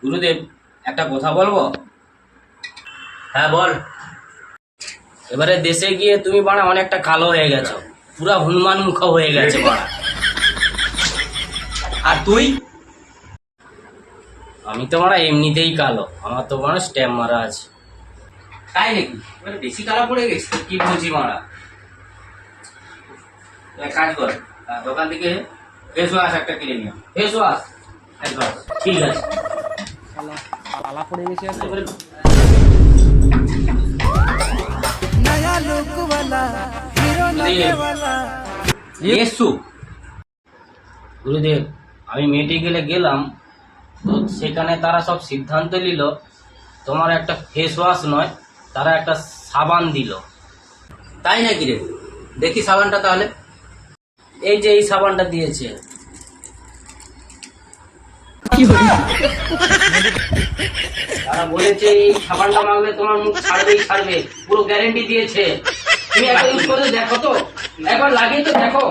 গুরুদেব, একটা কথা বলবো? হ্যাঁ বল। এবারে দেশে গিয়ে তুমি বাড়া অনেকটা কালো হয়ে গেছো, পুরা হনুমান মুখ হয়ে গেছে বাড়া। আর তুই? আমি তো বাড়া এমনিতেই কালো, আমার তো বাড়া স্ট্যাম্প মারা আছে। তাই নাকি? এবারে বেশি কালা পড়ে গেছে। কি বলছি মারা? এক কাজ কর, দোকান থেকে ফেস ওয়াশ একটা কিনে নিও। Face wash? একদম ঠিক আছে। পালা পড়ে গেছে আর এবারে नया लुक वाला हीरो नशे वाला এসু গুরুদেব, আমি মেডিকেলে গেলাম, তো সেখানে তারা সব সিদ্ধান্ত নিল তোমার একটা ফেস ওয়াশ নয়, তারা একটা সাবান দিল। তাই নাকি রে? দেখি সাবানটা তাহলে। এই যে এই সাবানটা দিয়েছে। তারা বলেছে এই সাবানটা মারলে তোমার মুখ ছাড়বেই ছাড়বে, পুরো গ্যারেন্টি দিয়েছে। তুমি একবার ইউজ করে দেখো তো, একবার লাগিয়ে তো দেখো।